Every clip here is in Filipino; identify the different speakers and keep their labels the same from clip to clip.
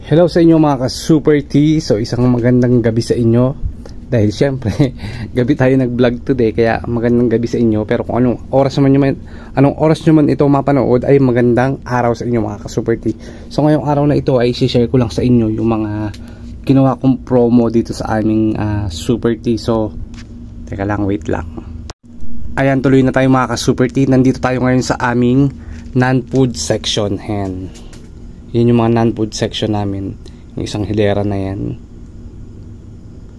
Speaker 1: Hello sa inyo mga ka-Super T. So isang magandang gabi sa inyo. Dahil syempre gabi tayo nag-vlog today, kaya magandang gabi sa inyo. Pero kung anong oras nyo man ito mapanood, ay magandang araw sa inyo mga ka-Super T. So ngayong araw na ito ay i-share ko lang sa inyo yung mga ginawa kong promo dito sa aming Super T. So teka lang, wait lang. Ayan, tuloy na tayo mga ka-Super T. Nandito tayo ngayon sa aming non-food section. Hen, yun yung mga non-food section namin. Yung isang hilera na yan,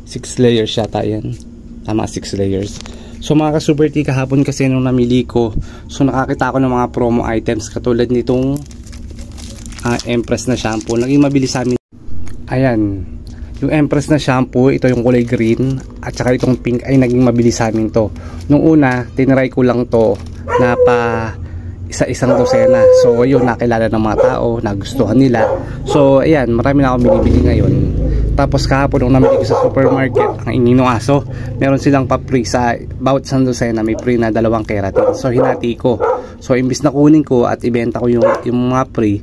Speaker 1: 6 layers yata yan. Tama, 6 layers. So mga ka-Super T, kahapon kasi nung namili ko, so nakakita ako ng mga promo items katulad nitong Empress na shampoo. Naging mabili sa amin. Ayan, yung Empress na shampoo, ito yung kulay green, at saka itong pink ay naging mabili sa amin to. Nung una, tinry ko lang to na isa-isang dosena. So yun, nakilala ng mga tao, nagustuhan nila. So ayan, marami na akong binibili ngayon. Tapos kahapon nung namili ko sa supermarket, ang inginong aso, meron silang pa-free sa bawat isang dosena, may free na 2 keratin. So hinati ko. So imbis na kunin ko at ibenta ko yung mga free,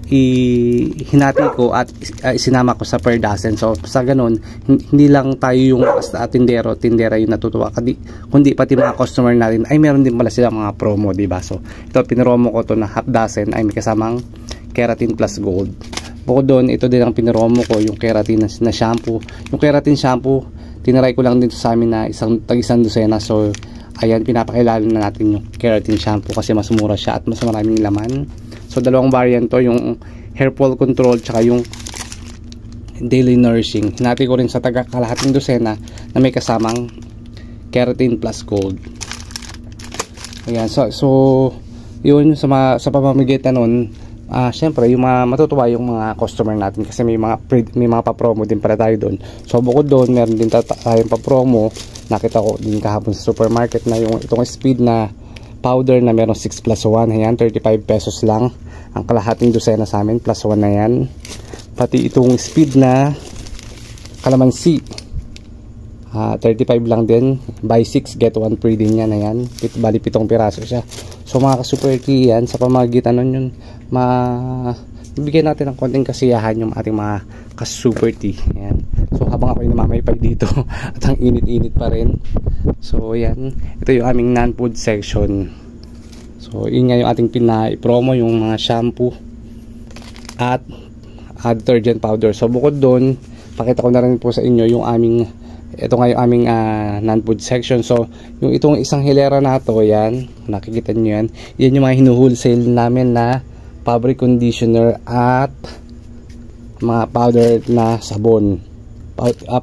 Speaker 1: hinati ko at isinama ko sa per dozen. So sa ganun, hindi lang tayo yung tindera yung natutuwa, kundi pati mga customer natin ay meron din pala silang mga promo, diba? So ito, pinromo ko to na half dozen ay may kasamang keratin plus gold. Bukod doon, ito din ang pinromo ko, yung keratin na shampoo. Yung keratin shampoo, tinaray ko lang dito sa amin na isang dosena. So ayan, pinapakilala na natin yung keratin shampoo kasi mas mura siya at mas maraming laman. So dalawang variant to, yung hair fall control tsaka yung daily nourishing. Hinati ko rin sa kalahating dosena na may kasamang keratin plus gold. Ayan, so yun, sa pamamagitan nun, syempre yung matutuwa yung mga customer natin kasi may mga pa-promo din para tayo doon. So bukod doon, meron din tayong pa-promo. Nakita ko din kahapon sa supermarket na yung itong speed na powder na meron 6 plus 1. Ayan, 35 pesos lang ang kalahating dosena sa amin, plus 1 na yan. Pati itong speed na kalamansi, 35 lang din, buy 6 get 1 free din yan. Ayan, bali 7 piraso siya. So mga ka-Super T, yan, sa pamagitan nun yun, bibigyan natin ng konting kasiyahan yung ating mga ka-Super T. Ayan. So habang ako yung namamaypay dito at ang init-init pa rin. So yan, ito yung aming non-food section. So yun nga yung ating pina-promo, yung mga shampoo at detergent powder. So bukod doon, pakita ko na rin po sa inyo yung ito nga yung aming non-food section. So yung itong isang hilera na to, yan, nakikita nyo yan, yan yung mga hinuwholesale namin na fabric conditioner at mga powder na sabon,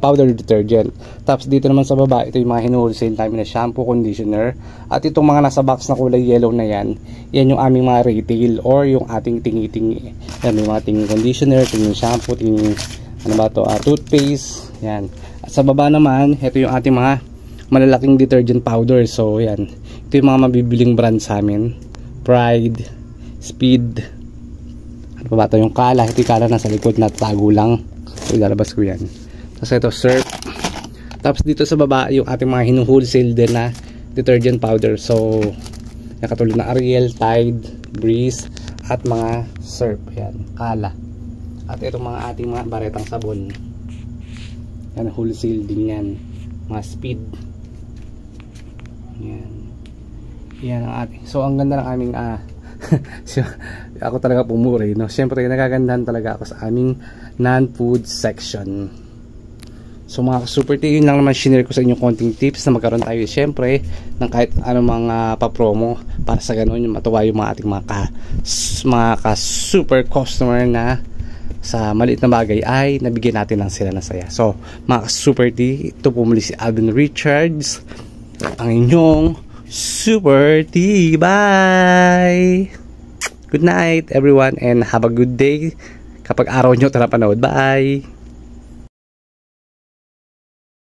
Speaker 1: powder detergent. Tapos dito naman sa baba, ito yung mga hinuwholesale namin na shampoo, conditioner, at itong mga nasa box na kulay yellow na yan, yan yung aming mga retail or yung ating tingi-tingi. Yan, may mga tinging conditioner, tinging shampoo, tinging toothpaste. Yan. At sa baba naman, ito yung ating mga malalaking detergent powder. So yan, ito yung mga mabibiling brand sa amin: Pride, Speed, ano pa ba ito, yung Kala. Ito yung Kala nasa likod, natago lang. So ilalabas ko yan. Tapos ito, Surf. Tapos dito sa baba, yung ating mga hinuwholesale din na detergent powder. So yung katulad na Ariel, Tide, Breeze, at mga Surf. Yan, Kala. At itong mga ating mga baretang sabon, yan, wholesale din yan. Mga Speed. Yan. Yan ang ating. So ang ganda ng aming ako talaga pumuri, no? Siyempre nagagandahan talaga ako sa aming non-food section. So mga Super T, yun lang naman share ko sa inyo konting tips na magkaroon tayo siyempre ng kahit anong mga pa-promo para sa ganun yung matuwa yung mga ating mga ka-super customer na sa maliit na bagay ay nabigyan natin ng sila na saya. So mga Super T, ito po muli si Alvin Richards, ang inyong Super T. Bye! Good night everyone and have a good day kapag araw nyo ito napanood. Bye!